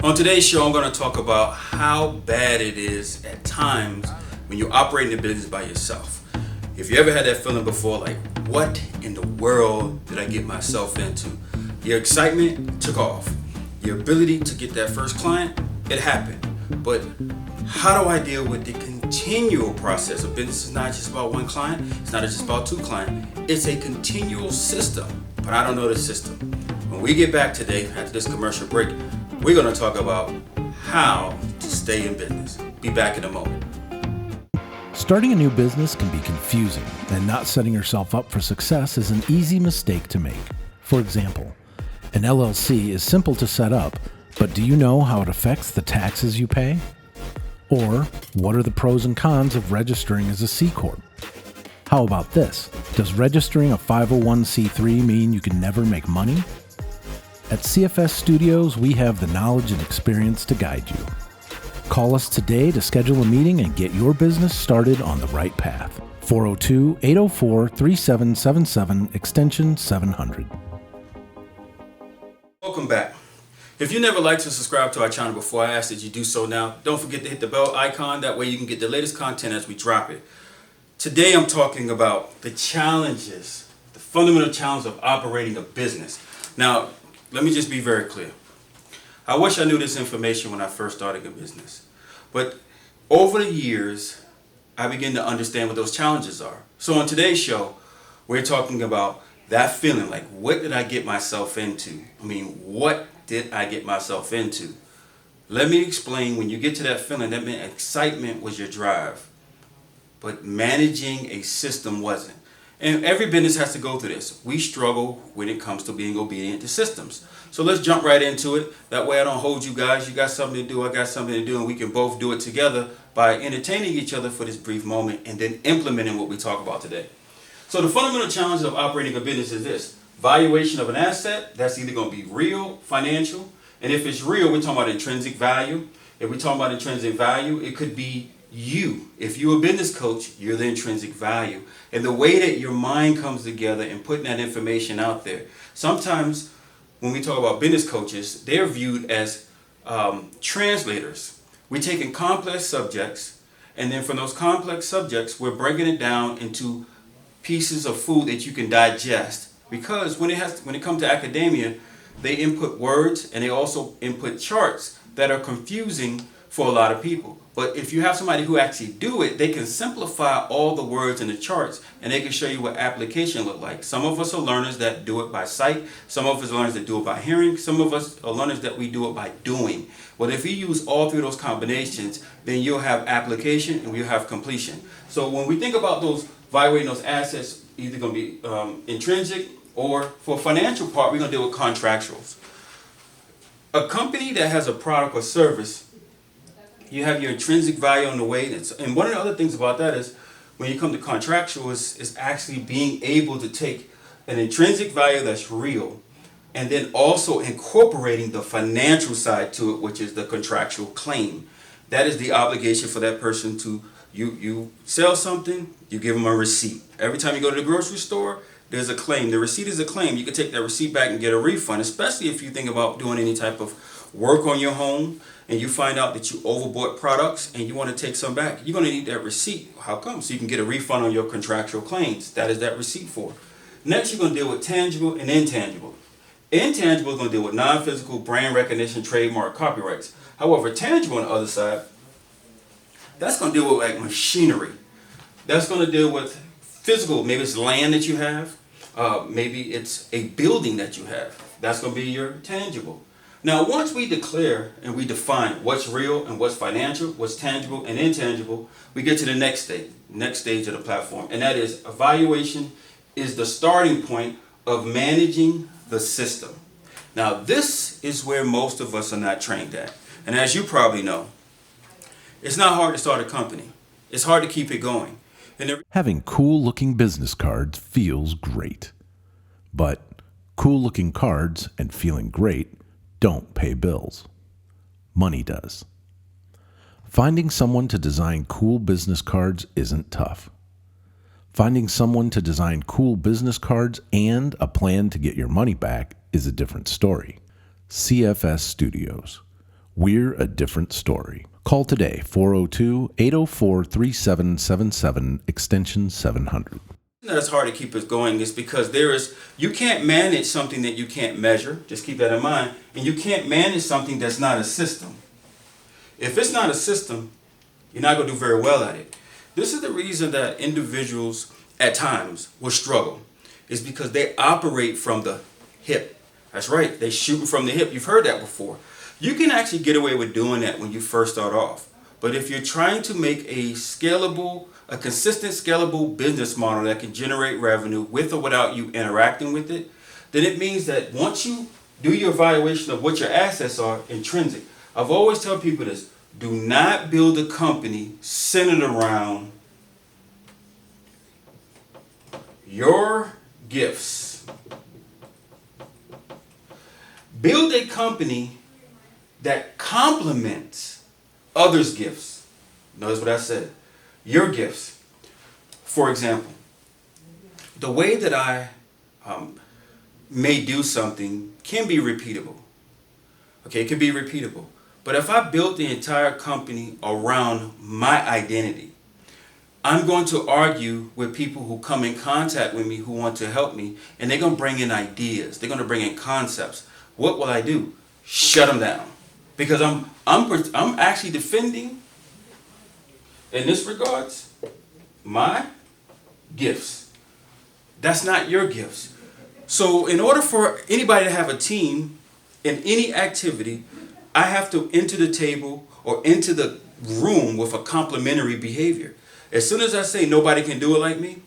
On today's show, I'm going to talk about how bad it is at times when you're operating a business by yourself. If you ever had that feeling before, like, what in the world did I get myself into? Your excitement took off. Your ability to get that first client, it happened. But how do I deal with the continual process of business? It's not just about one client. It's not just about two clients. It's a continual system, but I don't know the system. When we get back today, after this commercial break, we're going to talk about how to stay in business. Be back in a moment. Starting a new business can be confusing, and not setting yourself up for success is an easy mistake to make. For example, an LLC is simple to set up, but do you know how it affects the taxes you pay? Or, what are the pros and cons of registering as a C Corp? How about this? Does registering a 501c3 mean you can never make money? At CFS Studios, we have the knowledge and experience to guide you. Call us today to schedule a meeting and get your business started on the right path. 402-804-3777, extension 700. Welcome back. If you never liked or subscribed to our channel before, I ask that you do so now. Don't forget to hit the bell icon. That way you can get the latest content as we drop it. Today I'm talking about the challenges, the fundamental challenge of operating a business. Now, let me just be very clear. I wish I knew this information when I first started a business. But over the years, I began to understand what those challenges are. So on today's show, we're talking about that feeling, like, what did I get myself into? What did I get myself into? Let me explain. When you get to that feeling, that meant excitement was your drive. But managing a system wasn't. And every business has to go through this. We struggle when it comes to being obedient to systems. So let's jump right into it. That way I don't hold you guys. You got something to do, I got something to do, and we can both do it together by entertaining each other for this brief moment and then implementing what we talk about today. So the fundamental challenge of operating a business is this. Valuation of an asset, that's either going to be real, financial, and if it's real, we're talking about intrinsic value. If we're talking about intrinsic value, it could be you. If you're a business coach, you're the intrinsic value. And the way that your mind comes together and putting that information out there. Sometimes when we talk about business coaches, they're viewed as translators. We're taking complex subjects, and then from those complex subjects, we're breaking it down into pieces of food that you can digest. Because when it comes to academia, they input words and they also input charts that are confusing for a lot of people. But if you have somebody who actually do it, they can simplify all the words in the charts and they can show you what application look like. Some of us are learners that do it by sight. Some of us are learners that do it by hearing. Some of us are learners that we do it by doing. Well, if you use all three of those combinations, then you'll have application and you'll have completion. So when we think about those valuing those assets, either going to be intrinsic, or for financial part, we're going to deal with contractuals. A company that has a product or service, you have your intrinsic value on the way. And one of the other things about that is when you come to contractual is actually being able to take an intrinsic value that's real and then also incorporating the financial side to it, which is the contractual claim. That is the obligation for that person to, you sell something, you give them a receipt. Every time you go to the grocery store, there's a claim. The receipt is a claim. You can take that receipt back and get a refund, especially if you think about doing any type of work on your home and you find out that you overbought products and you want to take some back. You're going to need that receipt. How come? So you can get a refund on your contractual claims. That is that receipt for. Next, you're going to deal with tangible and intangible. Intangible is going to deal with non-physical, brand recognition, trademark, copyrights. However, tangible on the other side, that's going to deal with like machinery. That's going to deal with physical. Maybe it's land that you have. Maybe it's a building that you have. That's going to be your tangible. Now, once we declare and we define what's real and what's financial, what's tangible and intangible, we get to the next stage of the platform. And that is evaluation is the starting point of managing the system. Now, this is where most of us are not trained at. And as you probably know, it's not hard to start a company. It's hard to keep it going. Having cool-looking business cards feels great. But cool-looking cards and feeling great don't pay bills. Money does. Finding someone to design cool business cards isn't tough. Finding someone to design cool business cards and a plan to get your money back is a different story. CFS Studios. We're a different story. Call today, 402-804-3777, extension 700. That's hard to keep us going is because you can't manage something that you can't measure. Just keep that in mind. And you can't manage something that's not a system. If it's not a system, you're not going to do very well at it. This is the reason that individuals at times will struggle. Is because they operate from the hip. That's right. They shoot from the hip. You've heard that before. You can actually get away with doing that when you first start off. But if you're trying to make a consistent scalable business model that can generate revenue with or without you interacting with it, then it means that once you do your evaluation of what your assets are intrinsic, I've always tell people this, do not build a company centered around your gifts. Build a company that complements others' gifts. Notice what I said. Your gifts. For example, the way that I may do something can be repeatable. Okay, it can be repeatable. But if I built the entire company around my identity, I'm going to argue with people who come in contact with me who want to help me, and they're going to bring in ideas. They're going to bring in concepts. What will I do? Shut them down. Because I'm actually defending, in this regards, my gifts. That's not your gifts. So in order for anybody to have a team in any activity, I have to enter the table or into the room with a complementary behavior. As soon as I say nobody can do it like me,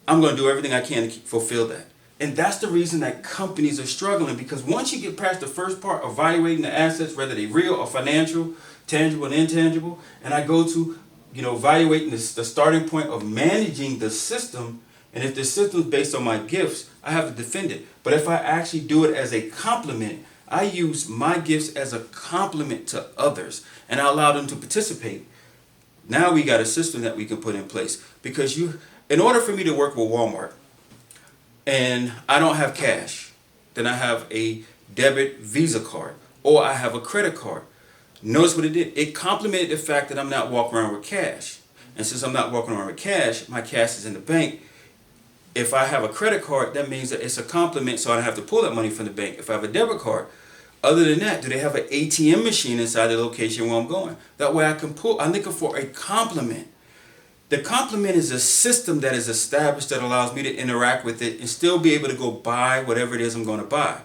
I'm going to do everything I can to fulfill that. And that's the reason that companies are struggling, because once you get past the first part, evaluating the assets, whether they're real or financial, tangible and intangible, and I go to, evaluating the starting point of managing the system, and if the system is based on my gifts, I have to defend it. But if I actually do it as a complement, I use my gifts as a complement to others, and I allow them to participate. Now we got a system that we can put in place, because in order for me to work with Walmart, and I don't have cash, then I have a debit Visa card, or I have a credit card. Notice what it did. It complemented the fact that I'm not walking around with cash. And since I'm not walking around with cash, my cash is in the bank. If I have a credit card, that means that it's a complement, so I don't have to pull that money from the bank. If I have a debit card, other than that, do they have an ATM machine inside the location where I'm going? That way I can pull. I'm looking for a complement. The complement is a system that is established that allows me to interact with it and still be able to go buy whatever it is I'm going to buy.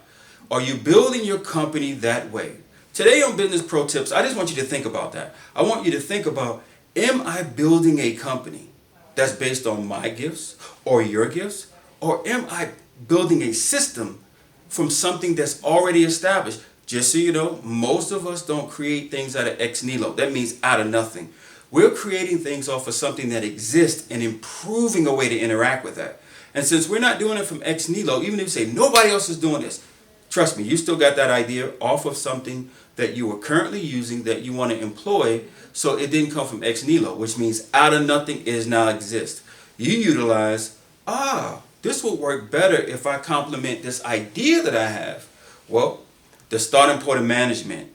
Are you building your company that way? Today on Business Pro Tips, I just want you to think about that. I want you to think about, am I building a company that's based on my gifts or your gifts? Or am I building a system from something that's already established? Just so you know, most of us don't create things out of ex nihilo. That means out of nothing. We're creating things off of something that exists and improving a way to interact with that. And since we're not doing it from ex nihilo, even if you say nobody else is doing this, trust me, you still got that idea off of something that you are currently using that you want to employ, so it didn't come from ex nihilo, which means out of nothing is now exist. You utilize, this will work better if I complement this idea that I have. Well, the starting point of management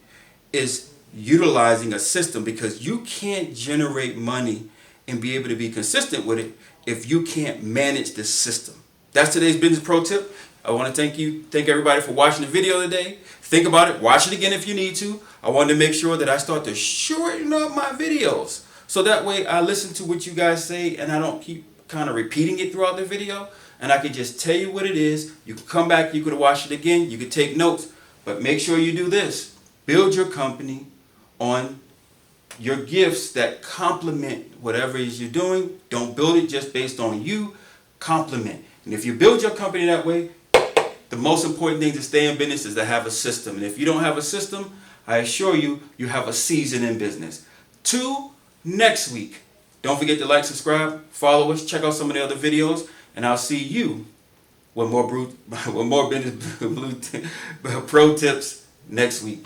is utilizing a system, because you can't generate money and be able to be consistent with it if you can't manage the system. That's today's Business Pro Tip. I want to thank everybody for watching the video today. Think about it. Watch it again if you need to. I wanted to make sure that I start to shorten up my videos, so that way I listen to what you guys say and I don't keep kind of repeating it throughout the video, and I can just tell you what it is. You can come back, you could watch it again, you could take notes, but make sure you do this. Build your company on your gifts that complement whatever it is you're doing. Don't build it just based on you. Complement. And if you build your company that way, the most important thing to stay in business is to have a system. And if you don't have a system, I assure you, you have a season in business. 2, next week. Don't forget to like, subscribe, follow us, check out some of the other videos, and I'll see you with more Business Pro Tips next week.